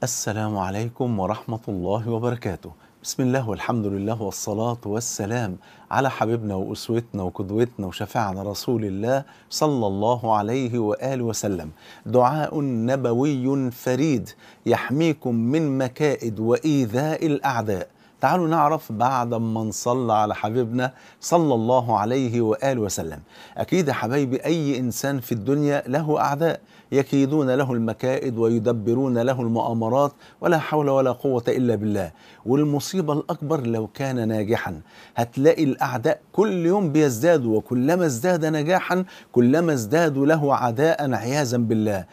السلام عليكم ورحمة الله وبركاته. بسم الله والحمد لله والصلاة والسلام على حبيبنا وأسوتنا وقدوتنا وشفاعنا رسول الله صلى الله عليه وآله وسلم. دعاء نبوي فريد يحميكم من مكائد وإيذاء الأعداء. تعالوا نعرف بعد ما نصلى على حبيبنا صلى الله عليه وآله وسلم. أكيد يا حبايبي أي إنسان في الدنيا له أعداء يكيدون له المكائد ويدبرون له المؤامرات، ولا حول ولا قوة إلا بالله. والمصيبة الأكبر لو كان ناجحا، هتلاقي الأعداء كل يوم بيزدادوا، وكلما ازداد نجاحا كلما ازدادوا له عداء عياذا بالله.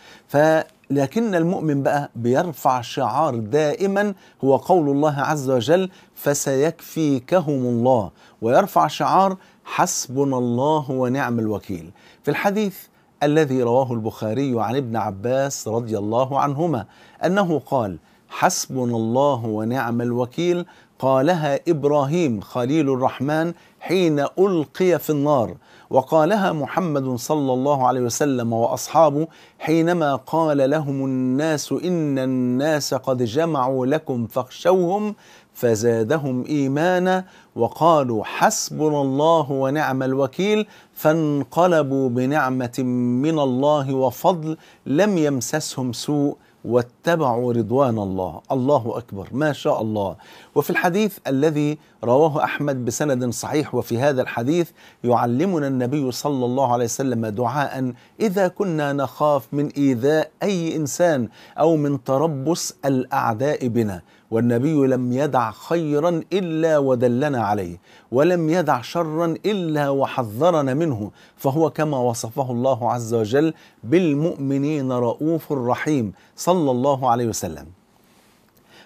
لكن المؤمن بقى بيرفع شعار دائما هو قول الله عز وجل فسيكفيكهم الله، ويرفع شعار حسبنا الله ونعم الوكيل. في الحديث الذي رواه البخاري عن ابن عباس رضي الله عنهما أنه قال حسبنا الله ونعم الوكيل، قالها إبراهيم خليل الرحمن حين ألقي في النار، وقالها محمد صلى الله عليه وسلم وأصحابه حينما قال لهم الناس إن الناس قد جمعوا لكم فاخشوهم فزادهم إيمانا وقالوا حسبنا الله ونعم الوكيل، فانقلبوا بنعمة من الله وفضل لم يمسسهم سوء واتبعوا رضوان الله. الله أكبر، ما شاء الله. وفي الحديث الذي رواه أحمد بسند صحيح، وفي هذا الحديث يعلمنا النبي صلى الله عليه وسلم دعاء إذا كنا نخاف من إيذاء أي إنسان أو من تربص الأعداء بنا. والنبي لم يدع خيرا إلا ودلنا عليه، ولم يدع شرا إلا وحذرنا منه، فهو كما وصفه الله عز وجل بالمؤمنين رؤوف رحيم صلى الله عليه وسلم.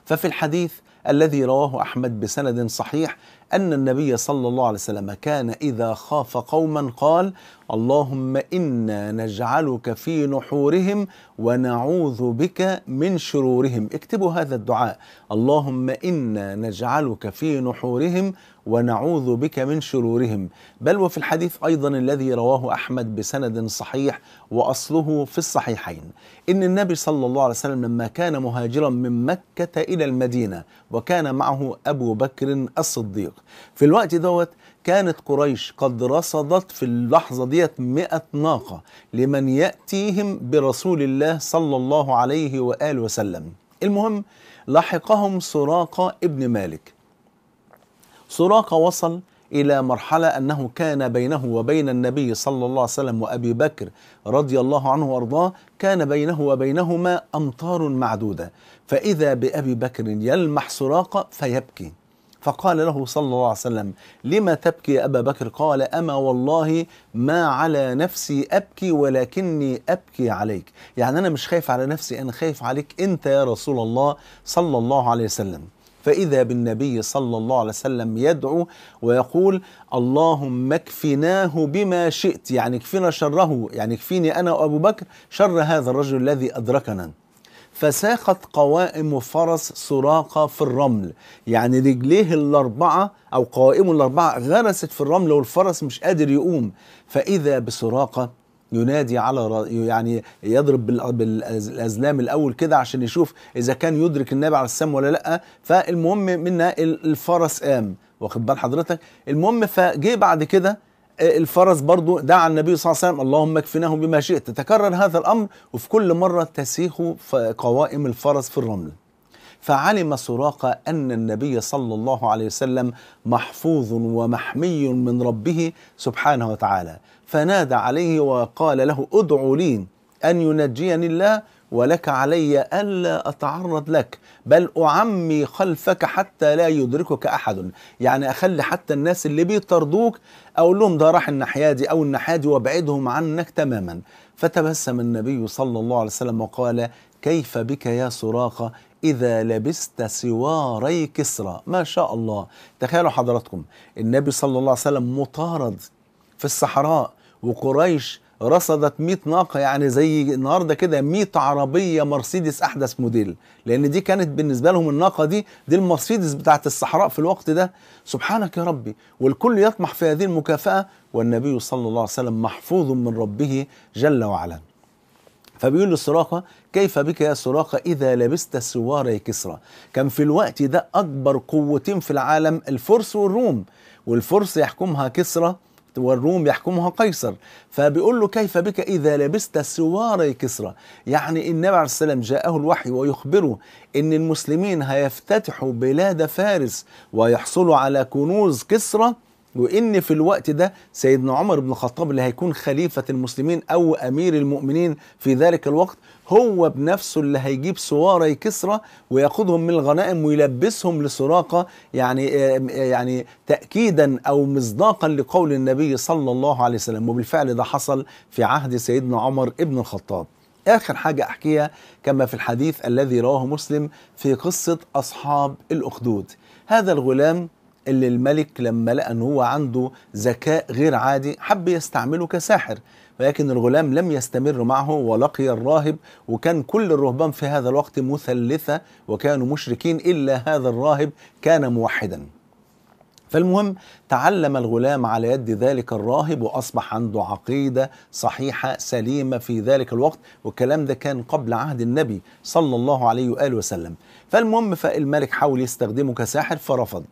ففي الحديث الذي رواه أحمد بسند صحيح أن النبي صلى الله عليه وسلم كان إذا خاف قوما قال اللهم إنا نجعلك في نحورهم ونعوذ بك من شرورهم. اكتبوا هذا الدعاء، اللهم إنا نجعلك في نحورهم ونعوذ بك من شرورهم. بل وفي الحديث أيضا الذي رواه أحمد بسند صحيح وأصله في الصحيحين إن النبي صلى الله عليه وسلم لما كان مهاجرا من مكة إلى المدينة وكان معه أبو بكر الصديق، في الوقت دوت كانت قريش قد رصدت في اللحظة ديت 100 ناقة لمن يأتيهم برسول الله صلى الله عليه وآله وسلم. المهم لحقهم سراقة ابن مالك. سراقة وصل إلى مرحلة أنه كان بينه وبين النبي صلى الله عليه وسلم وأبي بكر رضي الله عنه وأرضاه كان بينه وبينهما أمتار معدودة، فإذا بأبي بكر يلمح سراقة فيبكي، فقال له صلى الله عليه وسلم لما تبكي يا أبا بكر؟ قال أما والله ما على نفسي أبكي ولكني أبكي عليك، يعني أنا مش خايف على نفسي، أنا خايف عليك أنت يا رسول الله صلى الله عليه وسلم. فإذا بالنبي صلى الله عليه وسلم يدعو ويقول اللهم اكفناه بما شئت، يعني اكفنا شره، يعني اكفيني أنا وأبو بكر شر هذا الرجل الذي أدركنا. فساقت قوائم فرس سراقة في الرمل، يعني رجليه الأربعة أو قوائمه الأربعة غرست في الرمل والفرس مش قادر يقوم. فإذا بسراقة ينادي على يعني يضرب بالأزلام الأول كده عشان يشوف إذا كان يدرك النبي عليه السلام ولا لأ. فالمهم منها الفرس قام، واخد بال حضرتك. المهم فجه بعد كده الفرس برضو دعا النبي صلى الله عليه وسلم اللهم اكفناه بما شئت. تكرر هذا الأمر وفي كل مرة تسيخ قوائم الفرس في الرمل. فعلم سراقة أن النبي صلى الله عليه وسلم محفوظ ومحمي من ربه سبحانه وتعالى، فنادى عليه وقال له ادعوا لي أن ينجيني الله ولك علي ألا أتعرض لك، بل أعمي خلفك حتى لا يدركك أحد، يعني أخلي حتى الناس اللي بيطردوك أقول لهم ده راح الناحية دي أو الناحية دي وابعدهم عنك تماما. فتبسم النبي صلى الله عليه وسلم وقال كيف بك يا سراقة إذا لبست سواري كسرى؟ ما شاء الله. تخيلوا حضراتكم النبي صلى الله عليه وسلم مطارد في الصحراء وقريش رصدت 100 ناقة، يعني زي النهارده كده 100 عربية مرسيدس أحدث موديل، لأن دي كانت بالنسبة لهم الناقة دي المرسيدس بتاعت الصحراء في الوقت ده. سبحانك يا ربي، والكل يطمح في هذه المكافأة والنبي صلى الله عليه وسلم محفوظ من ربه جل وعلا. فبيقول لسراقة: كيف بك يا سراقة إذا لبست سواري كسرى؟ كان في الوقت ده أكبر قوتين في العالم الفرس والروم، والفرس يحكمها كسرى والروم يحكمها قيصر. فبيقول له: كيف بك إذا لبست سواري كسرى؟ يعني النبي عليه السلام جاءه الوحي ويخبره إن المسلمين هيفتتحوا بلاد فارس ويحصلوا على كنوز كسرى، وإن في الوقت ده سيدنا عمر بن الخطاب اللي هيكون خليفة المسلمين أو أمير المؤمنين في ذلك الوقت هو بنفسه اللي هيجيب سواري كسرى ويأخذهم من الغنائم ويلبسهم لسراقة، يعني تأكيدا أو مصداقا لقول النبي صلى الله عليه وسلم. وبالفعل ده حصل في عهد سيدنا عمر بن الخطاب. آخر حاجة أحكيها كما في الحديث الذي رواه مسلم في قصة أصحاب الأخدود. هذا الغلام اللي الملك لما لقى أنه هو عنده ذكاء غير عادي حب يستعمله كساحر، ولكن الغلام لم يستمر معه ولقي الراهب، وكان كل الرهبان في هذا الوقت مثلثة وكانوا مشركين إلا هذا الراهب كان موحدا. فالمهم تعلم الغلام على يد ذلك الراهب وأصبح عنده عقيدة صحيحة سليمة في ذلك الوقت، والكلام ده كان قبل عهد النبي صلى الله عليه وآله وسلم. فالمهم فالملك حاول يستخدمه كساحر فرفض.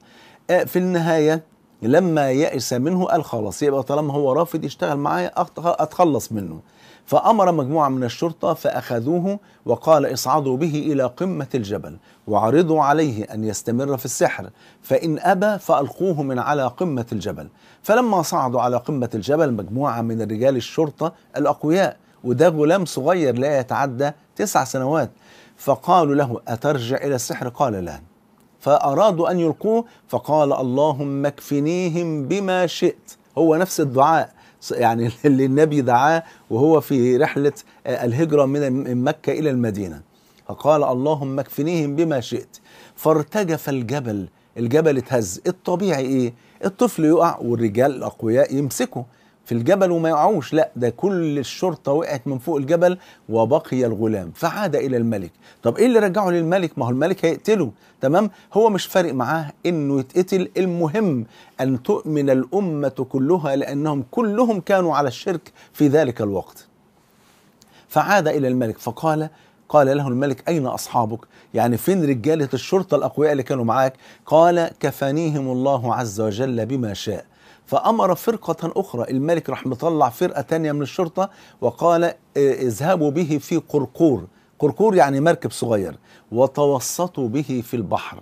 في النهاية لما يأس منه قال: خلاص يبقى طالما هو رافض يشتغل معايا أتخلص منه. فأمر مجموعة من الشرطة فأخذوه وقال: اصعدوا به إلى قمة الجبل وعرضوا عليه أن يستمر في السحر، فإن أبى فألقوه من على قمة الجبل. فلما صعدوا على قمة الجبل مجموعة من رجال الشرطة الأقوياء، وده غلام صغير لا يتعدى 9 سنوات، فقالوا له: أترجع إلى السحر؟ قال: لا. فأرادوا أن يلقوه فقال: اللهم اكفنيهم بما شئت. هو نفس الدعاء يعني اللي النبي دعاه وهو في رحلة الهجرة من مكة إلى المدينة، فقال: اللهم اكفنيهم بما شئت. فارتجف الجبل، الجبل اتهز. الطبيعي إيه؟ الطفل يقع والرجال الأقوياء يمسكوا في الجبل وما يقعوش، لا ده كل الشرطة وقعت من فوق الجبل وبقي الغلام. فعاد إلى الملك. طب إيه اللي رجعه للملك؟ ما هو الملك هيقتله، تمام؟ هو مش فارق معاه إنه يتقتل، المهم أن تؤمن الأمة كلها لأنهم كلهم كانوا على الشرك في ذلك الوقت. فعاد إلى الملك قال له الملك: أين أصحابك؟ يعني فين رجالة الشرطة الأقوياء اللي كانوا معاك؟ قال: كفانيهم الله عز وجل بما شاء. فأمر فرقة أخرى، الملك راح مطلع فرقة تانية من الشرطة وقال: اذهبوا به في قرقور. قرقور يعني مركب صغير، وتوسطوا به في البحر،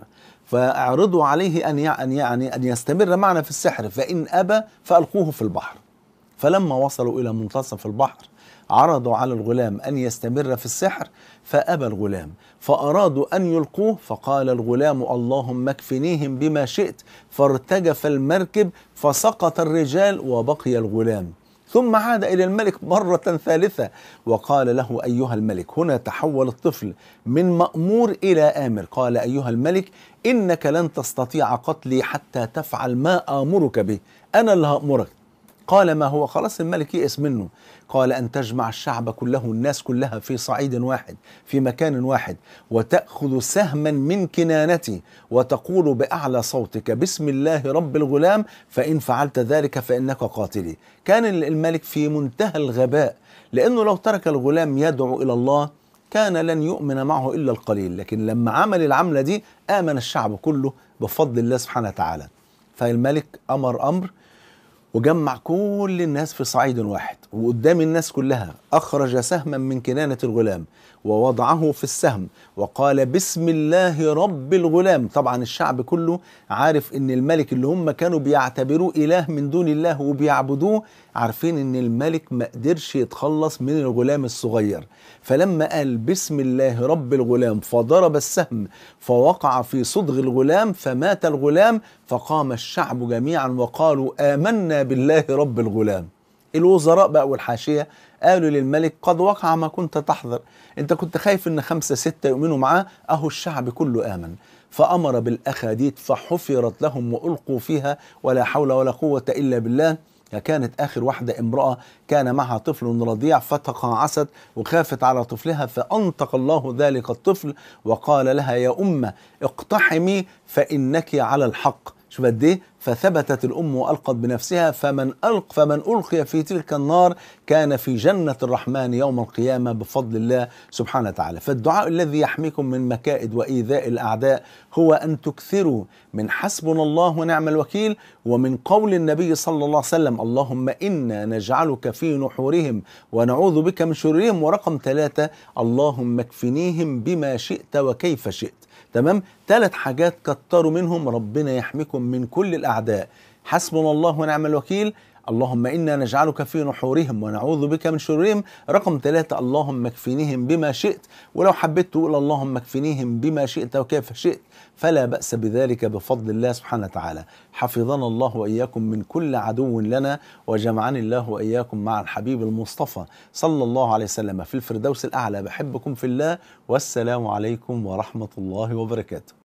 فاعرضوا عليه أن يستمر معنا في السحر، فإن أبى فألقوه في البحر. فلما وصلوا إلى منتصف البحر عرضوا على الغلام أن يستمر في السحر فأبى الغلام، فأرادوا أن يلقوه فقال الغلام: اللهم اكفنيهم بما شئت. فارتجف المركب فسقط الرجال وبقي الغلام. ثم عاد إلى الملك مرة ثالثة وقال له: أيها الملك. هنا تحول الطفل من مأمور إلى آمر. قال: أيها الملك، إنك لن تستطيع قتلي حتى تفعل ما آمرك به، أنا اللي هأمرك. قال: ما هو؟ خلاص الملك يئس منه. قال: أن تجمع الشعب كله، الناس كلها في صعيد واحد في مكان واحد، وتأخذ سهما من كنانتي وتقول بأعلى صوتك: بسم الله رب الغلام، فإن فعلت ذلك فإنك قاتلي. كان الملك في منتهى الغباء، لأنه لو ترك الغلام يدعو إلى الله كان لن يؤمن معه إلا القليل، لكن لما عمل العملة دي آمن الشعب كله بفضل الله سبحانه وتعالى. فالملك أمر وجمع كل الناس في صعيد واحد، وقدام الناس كلها أخرج سهما من كنانة الغلام ووضعه في السهم وقال: بسم الله رب الغلام. طبعا الشعب كله عارف ان الملك اللي هم كانوا بيعتبروه إله من دون الله وبيعبدوه عارفين ان الملك ما قدرش يتخلص من الغلام الصغير. فلما قال بسم الله رب الغلام فضرب السهم فوقع في صدغ الغلام فمات الغلام، فقام الشعب جميعا وقالوا: آمنا بالله رب الغلام. الوزراء بقى والحاشية قالوا للملك: قد وقع ما كنت تحذر، انت كنت خايف ان 5 6 يؤمنوا معاه، اهو الشعب كله آمن. فأمر بالأخاديد فحفرت لهم وألقوا فيها ولا حول ولا قوة إلا بالله. كانت آخر واحدة امرأة كان معها طفل رضيع فتقاعست وخافت على طفلها، فأنطق الله ذلك الطفل وقال لها: يا أمة اقتحمي فإنك على الحق. شوف قد ايه، فثبتت الأم وألقت بنفسها، فمن ألقي في تلك النار كان في جنة الرحمن يوم القيامة بفضل الله سبحانه وتعالى. فالدعاء الذي يحميكم من مكائد وإيذاء الأعداء هو أن تكثروا من حسبنا الله ونعم الوكيل، ومن قول النبي صلى الله عليه وسلم اللهم إنا نجعلك في نحورهم ونعوذ بك من شرورهم، ورقم 3 اللهم اكفنيهم بما شئت وكيف شئت. تمام؟ 3 حاجات كتروا منهم، ربنا يحميكم من كل الأعداء. حسبنا الله ونعم الوكيل، اللهم إنا نجعلك في نحورهم ونعوذ بك من شرورهم، رقم 3 اللهم اكفنيهم بما شئت. ولو حبيت تقول اللهم اكفنيهم بما شئت وكيف شئت فلا بأس بذلك بفضل الله سبحانه وتعالى. حفظنا الله وإياكم من كل عدو لنا، وجمعني الله وإياكم مع الحبيب المصطفى صلى الله عليه وسلم في الفردوس الأعلى. بحبكم في الله، والسلام عليكم ورحمة الله وبركاته.